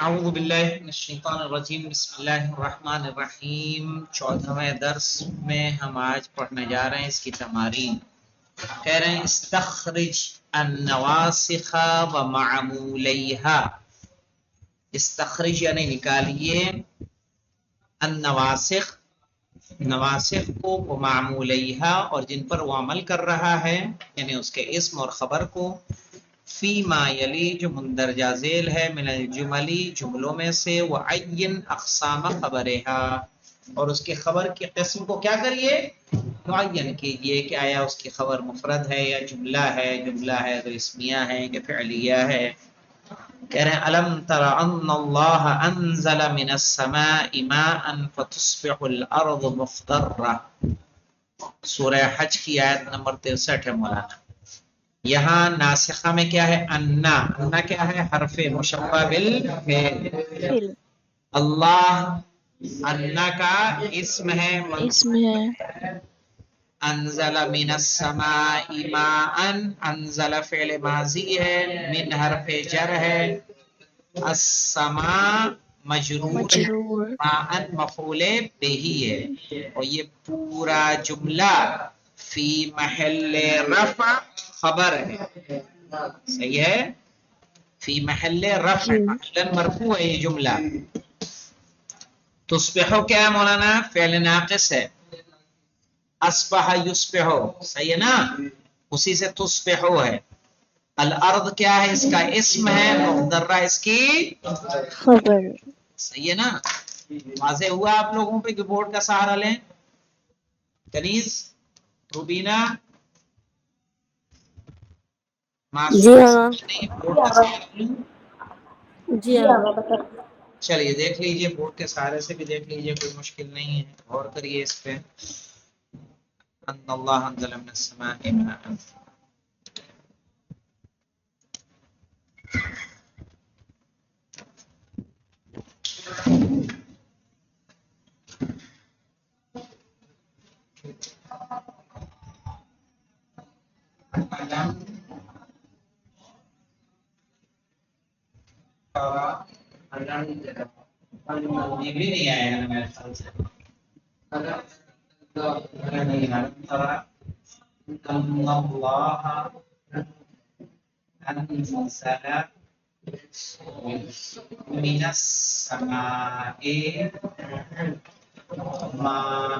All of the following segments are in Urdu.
اعوذ باللہ من الشیطان الرجیم بسم اللہ الرحمن الرحیم 14ویں درس میں ہم آج پڑھنے جا رہے ہیں اس کی تمارین. کہہ رہے ہیں استخرج النواسخ ومعمولیہا. استخرج یعنی نکالیے النواسخ نواسخ کو ومعمولیہا اور جن پر وہ عمل کر رہا ہے یعنی اس کے اسم اور خبر کو فی ما یلی جو مندرجہ ذیل ہے من الجملی جملوں میں سے وعین اقسام خبرہا اور اس کے خبر کی قسم کو کیا کریے معین کیجئے کہ آیا اس کی خبر مفرد ہے یا جملہ ہے تو اسمیہ ہے کہ فعلیہ ہے. کہہ رہے ہیں الم تر ان اللہ انزل من السماء ماء فتصبح الارض مخضرہ. سورہ حج کی آیت نمبر 63 ہے مولانا. یہاں ناسخہ میں کیا ہے انا کیا ہے حرف مشبہ بالفعل. اللہ انا کا اسم ہے انزل من السماء ماء. انزل فعل ماضی ہے من حرف جر ہے السماء مجرور ماء مفعول بہ ہے اور یہ پورا جملہ فی محل رفع خبر ہے. صحیح ہے فی محل رفع محل مرفوع ہے یہ جملہ. تصبحو کیا ہے مولانا فعل ناقص ہے. اصبح یصبحو صحیح ہے نا اسی سے تصبحو ہے. الارض کیا ہے اس کا اسم ہے مخضرہ اس کی خبر. صحیح ہے نا واضح ہوا آپ لوگوں پہ کہ بورڈ کا سہارا لیں. کنیز روبینہ چلیے دیکھ لیجئے بورڈ کے سہارے سے بھی دیکھ لیجئے کوئی مشکل نہیں ہے غور کریے اس پہ. ان اللہ انزل من السماء ماء. یہ بھی نہیں آیا نا میرے خیال سے. من السماء ماء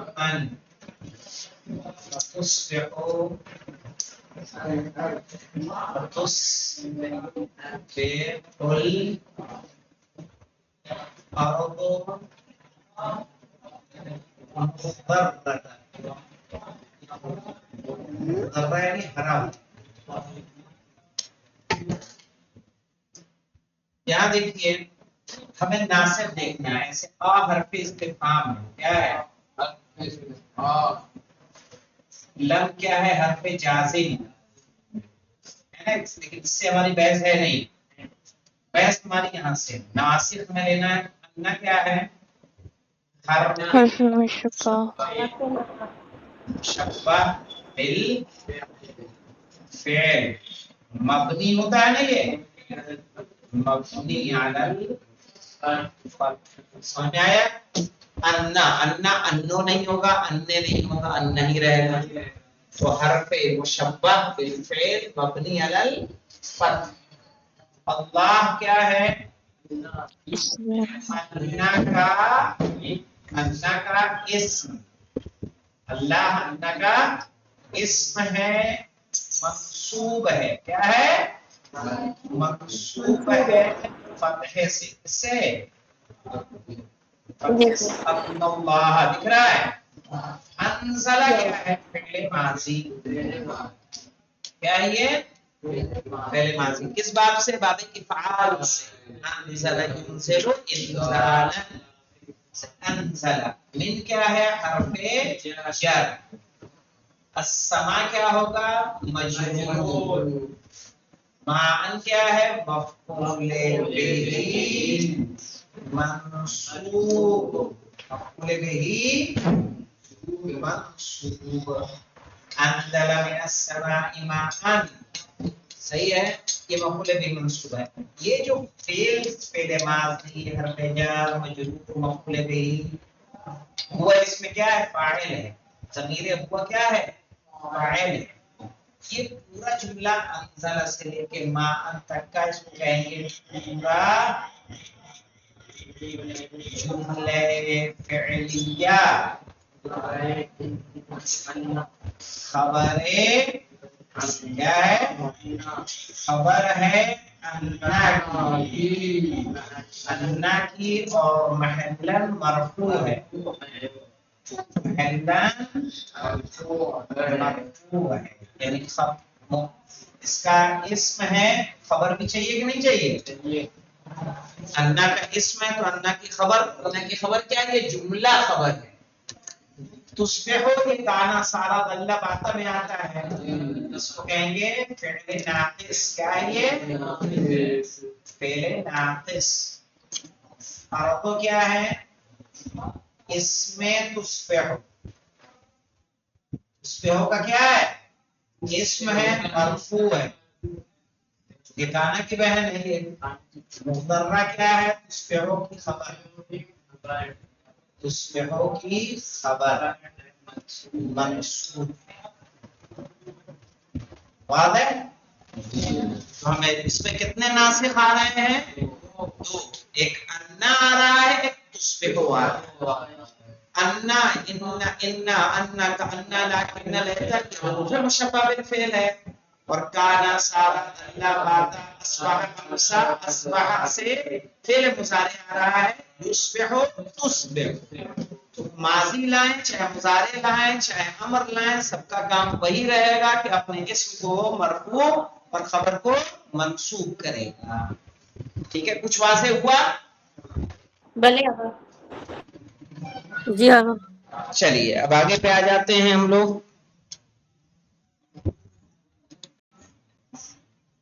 فتصبح الأرض مخضرة. مخضرة یعنی ہرا. یہاں دیکھیے ہمیں ناصب دیکھنا ہے. ایسے حرف استفہام ہے کیا ہے لم کیا ہے حرف جازم ہے لیکن اس سے ہماری بحث ہے نہیں. بحث ہماری یہاں سے ناسخ میں لینا ہے. انا کیا ہے حرف مشبہ بالفعل مبنی ہوتا ہے نا یہ مبنی علی الفتح. سمجھ میں آیا انا انو نہیں ہوگا انے نہیں ہوگا ان ہی رہے گا. تو حرف مشبہ بالفعل مبنی علی الفتح. اللہ کیا ہے انا کا اسم. اللہ انا کا اسم ہے منصوب ہے. کیا ہے منصوب ہے فتح سے اللہ دکھ رہا ہے. انزل کیا ہے فعل ماضی. کیا ہے یہ فعل ماضی کس باب سے باب افعال سے. انزل ينزل انزالا. انزل من کیا ہے حرف جر. السماء کیا ہوگا مجرور. ماء کیا ہے مفعول به منصوب. مفعول به منصوب. انزل من السماء ماء صحیح ہے، یہ مفعول به منصوب ہے. یہ جو فعل ماضی حرف جر مجرور مفعول به ہوا، اس میں کیا ہے؟ فاعل ہے. ضمیر ہوا کیا ہے؟ فاعل ہے. یہ پورا جملہ انزل سے لے کے ما ان تک کا اس کو کہیں گے پورا جملہ فعلیہ. خبر کیا ہے؟ خبر ہے انا کی اور محلن مرفوع ہے. محلن مرفوع ہے، یعنی اس کا اسم ہے. خبر بھی چاہیے کہ نہیں چاہیے؟ انا کا اسم ہے تو انا کی خبر. انا کی خبر کیا ہے؟ یہ جملہ خبر ہے. تصبحو یہ کانا سارا غلہ باتا میں آتا ہے، اس کو کہیں گے فعل ناقص. کیا ہے یہ؟ فعل ناقص. اور تو کیا ہے؟ اس میں تصبحو. تصبحو کا کیا ہے؟ اسم ہے، مرفوع ہے. یہ کانا کی بہن ہے. یہ مضرہ کیا ہے؟ تصبحو کی خبر. تصبحو کی خبر منصوب. واضح؟ ہمیں اس میں کتنے ناسخ آ رہے ہیں؟ دو. ایک انا آ رہا ہے، ایک تصبحو آ رہا ہے. انا انا کا انا لیکن لیتا کہ مشبہ بالفعل ہے. اور کانا سارا اللہ باتا اصبح امسا. اصبح سے فعل مضارع آ رہا ہے. یصبح تصبح. تو ماضی لائیں چاہے مضارع لائیں چاہے امر لائیں، سب کا کام وہی رہے گا کہ اپنے اسم کو مرفوع اور خبر کو منصوب کرے گا. ٹھیک ہے، کچھ واضح ہوا؟ بلے جی ہاں. چلیے اب آگے پہ آ جاتے ہیں ہم لوگ.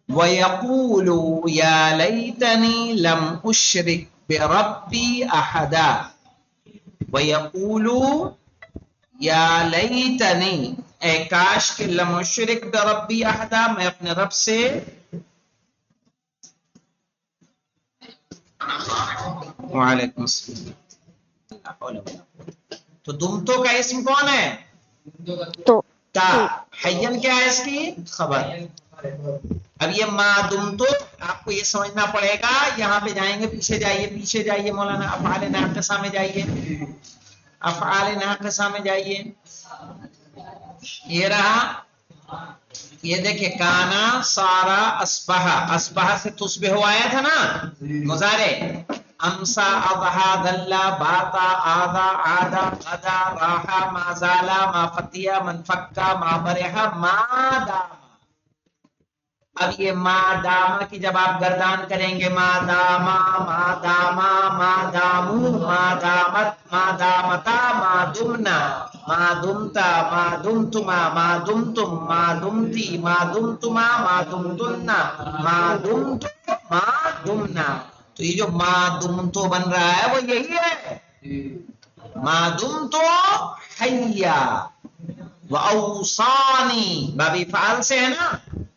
وَيَقُولُ يَا لَيْتَنِي لَمْ أُشْرِكْ بِرَبِّي أَحَدًا. وَيَقُولُ يَا لَيْتَنِي، اے کاش کہ لَمْ أُشْرِكْ بِرَبِّي أَحَدًا، میں اپنے رب سے وعلیکم السلام. تو دمتو کا اسم کون ہے؟ تو تا. حین کیا ہے اس کی خبر. اب یہ ما دمتو آپ کو یہ سمجھنا پڑے گا. یہاں پہ جائیں گے، پیچھے جائیے پیچھے جائیے مولانا. افعال ناقصہ میں جائیے. افعال ناقصہ میں جائیے. یہ رہا. یہ دیکھیں کانا سارا اصبح. اصبح سے تصبح آیا تھا نا مضارع. امسا اضحا دلہ باتا آذا عادا غدا راحا ما زالا ما فتیا من فکا ما برحا ما دام. اب یہ ما داما کی جب آپ گردان کریں گے ما داما ما داما ما دامو ما دامت ما دامتا ما دمنا ما دمتا ما دمتما ما دمتم ما دمتی ما دمتما ما دمتنا ما دمتم ما دمنا. تو یہ جو ما دمتو بن رہا ہے وہ یہی ہے. ما دمتو حیا واوصانی بابی فعال سے ہے نا،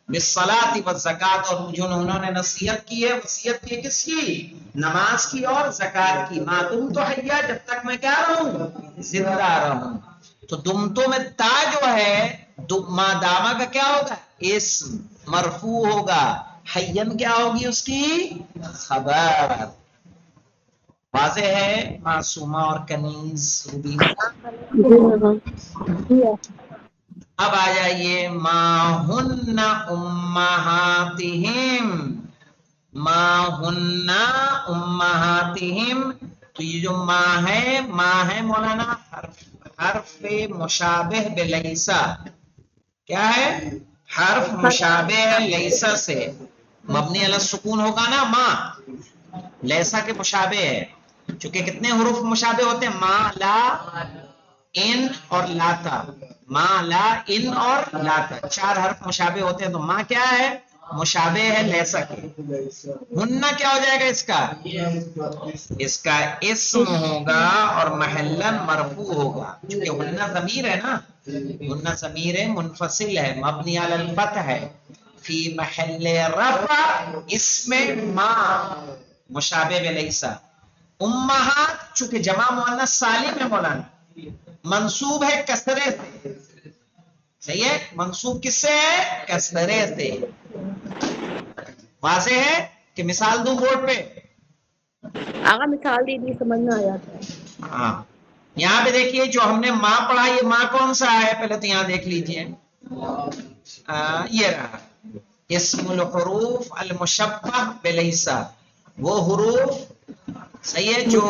بالصلاۃ والزکات. اور مجھے انہوں نے نصیحت کی ہے. وصیت کی ہے کس کی؟ نماز کی اور زکات کی. ما دمتو حیا، جب تک میں کیا رہوں؟ زندہ رہوں. تو دمتو میں تا جو ہے ما داما کا کیا ہوگا؟ اسم مرفوع ہوگا. حین کیا ہوگی اس کی خبر. واضح ہے معصومہ اور کنیز روبینہ؟ اب آ جائیے ما ہن امہاتہم. ما ہن امہاتہم. تو یہ جو ما ہے مولانا حرف مشابہ بلیسا. کیا ہے؟ حرف مشابہ لیسا سے. مبنی علی السکون ہوگا نا ما. لیسا کے مشابہ ہے. چونکہ کتنے حروف مشابہ ہوتے ہیں؟ ما لا ان اور لاتا. ما لا ان اور لاتا 4 حرف مشابہ ہوتے ہیں. تو ما کیا ہے؟ مشابہ ہے لیسا کے. ہننا کیا ہو جائے گا اس کا؟ اس کا اسم ہوگا اور محلن مرفوع ہوگا. چونکہ ہننا ضمیر ہے نا. ہننا ضمیر ہے منفصل ہے مبنی علی الفتح ہے. فی محل رفع اسم ما مشابہ بلیسا. امہات چونکہ جمع مؤنث سالم ہے مولانا، منصوب ہے کسرے سے. صحیح ہے، منصوب کس سے ہے؟ کسرے سے. واضح ہے کہ مثال دوں بورڈ پہ؟ آگا مثال دی دی سمجھ میں آ جاتا ہے. ہاں یہاں پہ دیکھیے جو ہم نے ماں پڑھا، یہ ماں کون سا ہے پہلے تو یہاں دیکھ لیجئے. یہ رہا اسم الحروف المشبہ بلیسا، وہ حروف صحیح ہے جو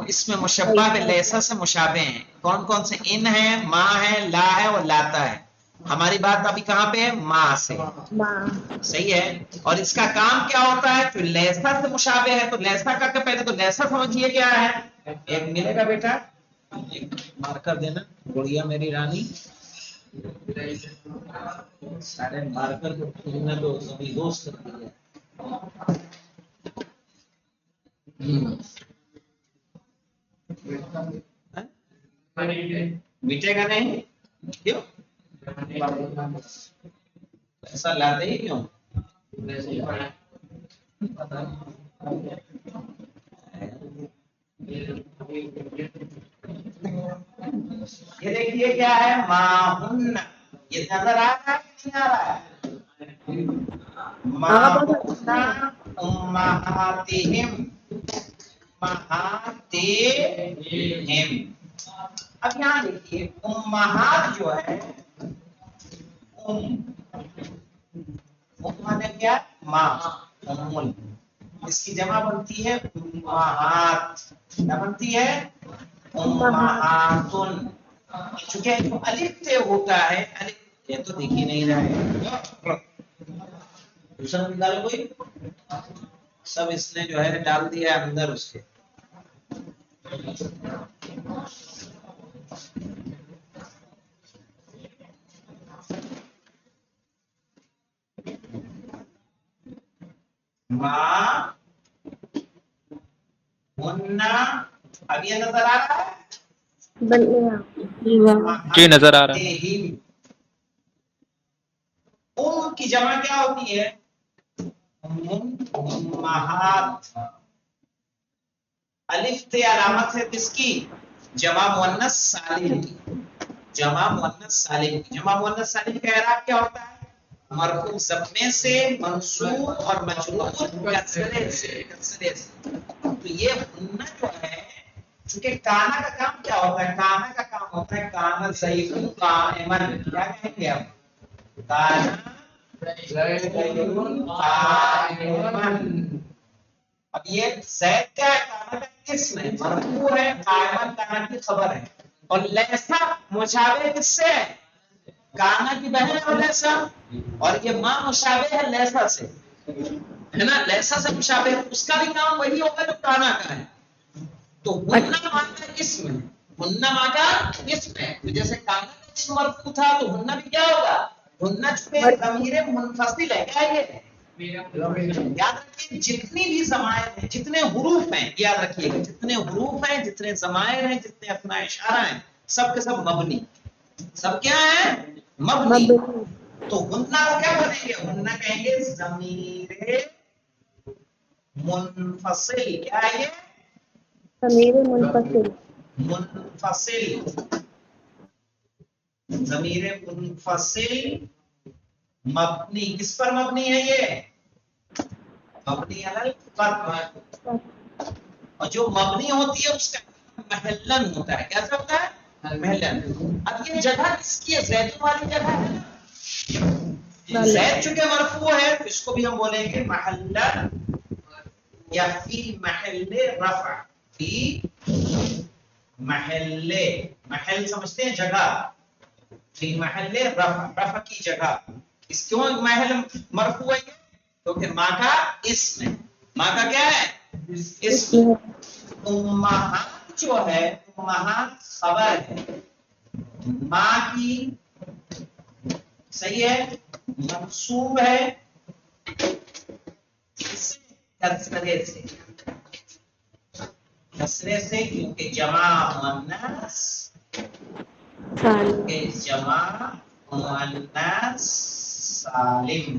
اس میں مشبہ بلیسا سے مشابہ ہیں. کون کون سے؟ ان ہے، ماں ہے، لا ہے اور لاتا ہے. ہماری بات ابھی کہاں پہ ہے؟ ماں سے. ماں. صحیح ہے. اور اس کا کام کیا ہوتا ہے؟ جو لیسا سے مشابہ ہے، تو لیسا کا پہلے تو لیسا سمجھیے کیا ہے. ایک ملے گا بیٹا، ایک مارکر دینا گڑیا میری رانی. سارے مارکر کو کھولنا تو سبھی دوست کر دیا. میٹے گا نہیں کیوں؟ ایسا لاتے ہی کیوں؟ یہ دیکھیے کیا ہے، ماہن. یہ نظر آ رہا ہے کہ نہیں آ رہا ہے؟ آگا بہت اچھا ہے. امہاتہم، امہاتہم. اب یہاں دیکھیے امہات جو ہے، نے کیا؟ ماں. اس کی جمع بنتی ہے امہات. کیا بنتی ہے؟ امہاتن. چونکہ جو الف سے ہوتا ہے، الف یہ تو دیکھ ہی نہیں رہا ہے. دوسرا نکالو کوئی. سب اس نے جو ہے ڈال دیا اندر اس کے. ماں منا. اب یہ نظر آ رہا ہے؟ جی نظر آ رہا ہے. ام کی جمع کیا ہوتی ہے؟ امہات. الف تے علامت ہے کس کی؟ جمع مؤنث سالم کی. جمع مؤنث سالم کی. جمع مؤنث سالم کا اعراب کیا ہوتا ہے؟ مرفوع ضمے سے، منصوب اور مجرور کسرے سے. تو یہ ہنہ جو ہے، چونکہ کانا کا کام کیا ہوتا ہے؟ کانا کا کام ہوتا ہے کانا زید قائمن. کیا کہیں گے آپ؟ کانا زید قائمن. اب یہ زید کیا ہے؟ کانا کا اسم ہے، مرفوع ہے، قائمن کانا کی خبر ہے. اور لیسا مشابہ کس سے ہے؟ کانا کی بہن ہے لیسا. اور یہ ماں مشابہ ہے لیسا سے، ہے نا؟ لیسا سے مشابہ ہے. اس کا بھی کام وہی ہوگا جو کانا کا ہے. تو ہنہ ماں کا اسم ہے. ہنہ ماں کا اسم ہے. تو جیسے کانا کا اسم مرفوع تھا تو ہنہ بھی کیا ہوگا؟ ہنہ چونکہ ضمیر منفصل ہے. کیا ہے یہ؟ یاد رکھیے جتنی بھی ضمائر ہیں، جتنے حروف ہیں، یاد رکھیے گا جتنے حروف ہیں، جتنے ضمائر ہیں، جتنے اسماء اشارہ ہیں، سب کے سب مبنی. سب کیا ہے؟ مبنی. تو ہنہ کو کیا بنیں گے؟ ہنہ کہیں گے ضمیر منفصل. کیا ہے یہ؟ ضمیر منفصل. منفصل. ضمیر منفصل مبنی. کس پر مبنی ہے یہ؟ مبنی علی الفتح. اور جو مبنی ہوتی ہے اس کا محلن ہوتا ہے. کیسا ہوتا ہے؟ محلن. اب یہ جگہ کس کی ہے؟ زید والی جگہ ہے. زید چونکہ مرفوع ہے تو اس کو بھی ہم بولیں گے محلن یا فی محل رفع. فی محل، محل سمجھتے ہیں جگہ. فی محل رفع، رفع کی جگہ. اس کیوں محل مرفوع ہے؟ کیونکہ ماں کا اسم ہے. ماں کا کیا ہے؟ اسم. امہات جو ہے، امہات خبر ہے ماں کی. صحیح ہے، منصوب ہے کسرے سے. کسرے سے کیونکہ جمع مؤنث، کیونکہ جمع مؤنث سالم.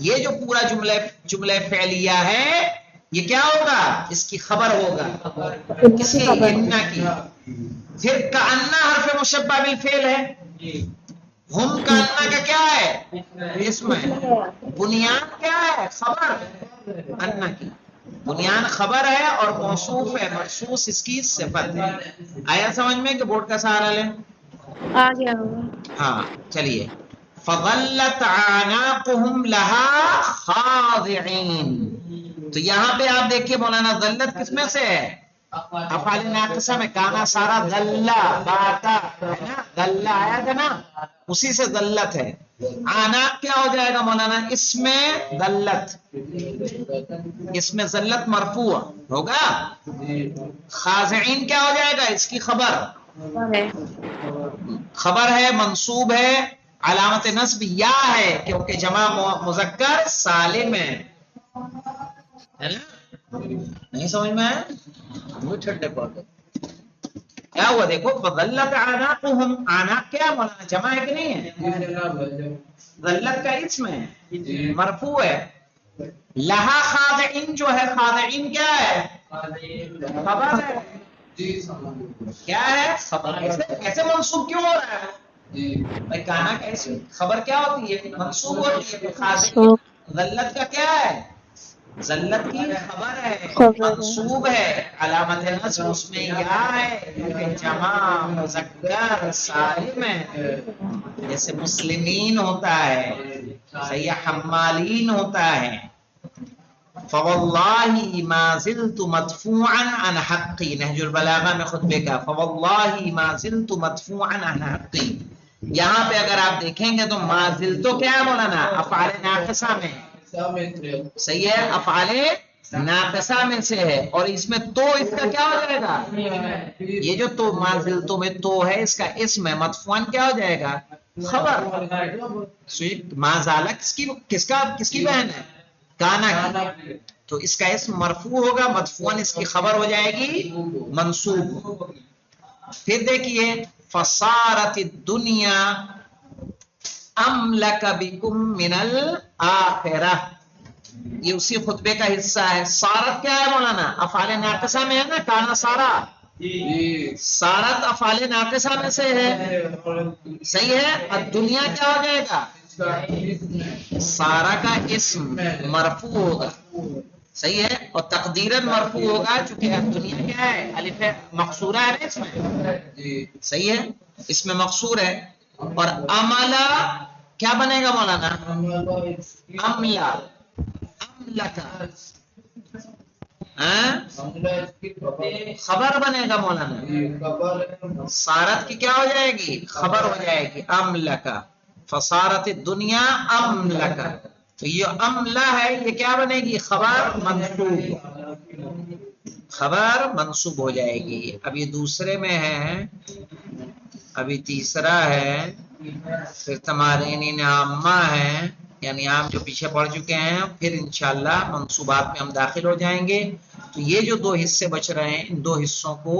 یہ جو پورا جملہ فعلیہ ہے یہ کیا ہوگا؟ اس کی خبر ہوگا، کس کی؟ ان کی۔ پھر کأنہ حرف مشبہ بالفعل ہے، ہم کأنہ کا کیا ہے؟ اسم ہے، بنیان کیا ہے؟ خبر انہ کی، بنیان خبر ہے اور موصوف ہے، مخصوص اس کی صفت ہے۔ آیا سمجھ میں کہ بورڈ کا سہارا لیں؟ آ گیا ہوگا۔ ہاں چلیے، فظلت اعناقهم لها خاضعين، تو یہاں پہ آپ دیکھیے مولانا ذلت کس میں سے ہے؟ افعال ناقصہ میں، کانا سارا ذلہ باتا ہے نا، ذلہ آیا تھا نا، اسی سے ذلت ہے۔ اعناق کیا ہو جائے گا مولانا؟ اس میں ذلت، اس میں ذلت مرفوع ہوگا، خاضعین کیا ہو جائے گا؟ اس کی خبر، خبر ہے، منصوب ہے، علامت نصب یا ہے کیونکہ جمع مذکر سالم ہے نا؟ نہیں سمجھ میں آیا؟ وہ چھٹے پڑ گئے، کیا ہوا دیکھو، فظلت اعناقهم، اعناق کیا مولانا؟ جمع ہے کہ نہیں ہے؟ ذلت کا اسم ہے، مرفوع ہے۔ لہا خاضعین جو ہے، خاضعین کیا ہے؟ خبر ہے، کیا ہے؟ خبر۔ ایسے منصوب کیوں ہو رہا ہے بھائی؟ کانا کا اسم خبر کیا ہوتی ہے؟ منصوب ہوتی ہے۔ خاضعین ذلت کا کیا ہے؟ ذلت کی خبر ہے، منصوب ہے، علامت نصب اس میں یا ہے کیونکہ جمع مذکر سالم ہے، جیسے مسلمین ہوتا ہے، صحیح، حمالین ہوتا ہے۔ فواللہ ما زلت مدفوعا عن حقی، نہج البلاغہ میں خطبے کا، فواللہ ما زلت مدفوعا عن حقی، یہاں پہ اگر آپ دیکھیں گے تو ما زلت کیا ہے مولانا؟ افعال ناقصہ میں، صحیح ہے، افعال ناقصہ میں سے ہے، اور اس میں تو اس کا کیا ہو جائے گا؟ یہ جو تو ما زلت میں تو ہے اس کا اسم ہے، مدفوعاً کیا ہو جائے گا؟ خبر۔ ما زالہ کس کی بہن ہے؟ کانا کی، تو اس کا اسم مرفوع ہوگا، مدفوعاً اس کی خبر ہو جائے گی منصوب۔ پھر دیکھیے، فصارت الدنیا املک بکم من الآخرہ، یہ اسی خطبے کا حصہ ہے۔ سارت کیا ہے مولانا؟ افعال ناقصہ میں ہے نا، کانا سارا، سارت افعال ناقصہ میں سے ہے، صحیح ہے۔ الدنیا کیا ہو جائے گا؟ سارا کا اسم مرفوع ہوگا، صحیح ہے، اور تقدیراً مرفوع ہوگا چونکہ دنیا کیا ہے؟ الف مقصورہ ہے نا اس میں، صحیح ہے، اس میں مقصور ہے۔ اور عملہ کیا بنے گا مولانا؟ عملہ، املکا، خبر بنے گا مولانا، سارت کی کیا ہو جائے گی؟ خبر ہو جائے گی، املکا، فصارت الدنیا املکا، تو یہ املہ ہے، یہ کیا بنے گی؟ خبر منصوب، خبر منصوب ہو جائے گی۔ اب یہ دوسرے میں ہے، ابھی تیسرا ہے، پھر تمارین عامہ ہے، یعنی عام جو پیچھے پڑ چکے ہیں، پھر انشاءاللہ منصوبات میں ہم داخل ہو جائیں گے۔ تو یہ جو دو حصے بچ رہے ہیں، ان دو حصوں کو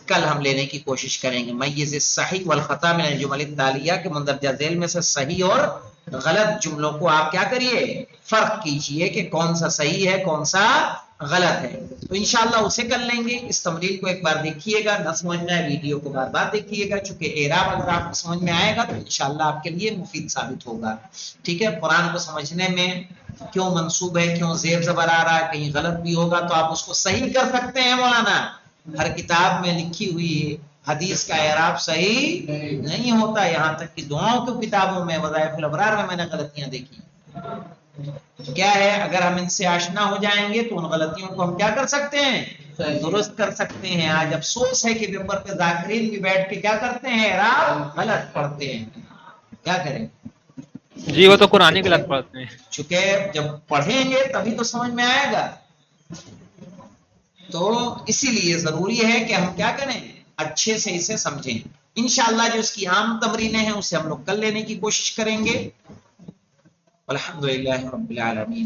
کل ہم لینے کی کوشش کریں گے۔ میز الصحیح والخطا من الجمل التالیہ کے مندرجہ ذیل میں سے صحیح اور غلط جملوں کو آپ کیا کریے؟ فرق کیجئے کہ کون سا صحیح ہے کون سا غلط ہے، تو انشاءاللہ اسے کر لیں گے۔ اس تمرین کو ایک بار دیکھیے گا، نہ سمجھ میں آئے ویڈیو کو بار بار دیکھیے گا، چونکہ اعراب اگر آپ کو سمجھ میں آئے گا تو انشاءاللہ آپ کے لیے مفید ثابت ہوگا، ٹھیک ہے۔ قرآن کو سمجھنے میں کیوں منصوب ہے، کیوں زیر زبر آ رہا ہے، کہیں غلط بھی ہوگا تو آپ اس کو صحیح کر سکتے ہیں مولانا۔ ہر کتاب میں لکھی ہوئی حدیث کا اعراب صحیح نہیں ہوتا، یہاں تک کہ دعاؤں کی کتابوں میں، وظائف الابرار میں نے غلطیاں دیکھی۔ کیا ہے، اگر ہم ان سے آشنا ہو جائیں گے تو ان غلطیوں کو ہم کیا کر سکتے ہیں؟ درست کر سکتے ہیں۔ آج افسوس ہے کہ پیپر پہ ذاکرین بھی بیٹھ کے کیا کرتے ہیں؟ اعراب غلط پڑھتے ہیں، کیا کریں؟ جی وہ تو قرآن کی غلط پڑھتے ہیں، چونکہ جب پڑھیں گے تبھی تو سمجھ میں آئے گا، تو اسی لیے ضروری ہے کہ ہم کیا کریں؟ اچھے سے اسے سمجھیں۔ انشاءاللہ جو اس کی عام تمرینیں ہیں اسے ہم لوگ کل لینے کی کوشش کریں گے۔ الحمدللہ رب العالمین۔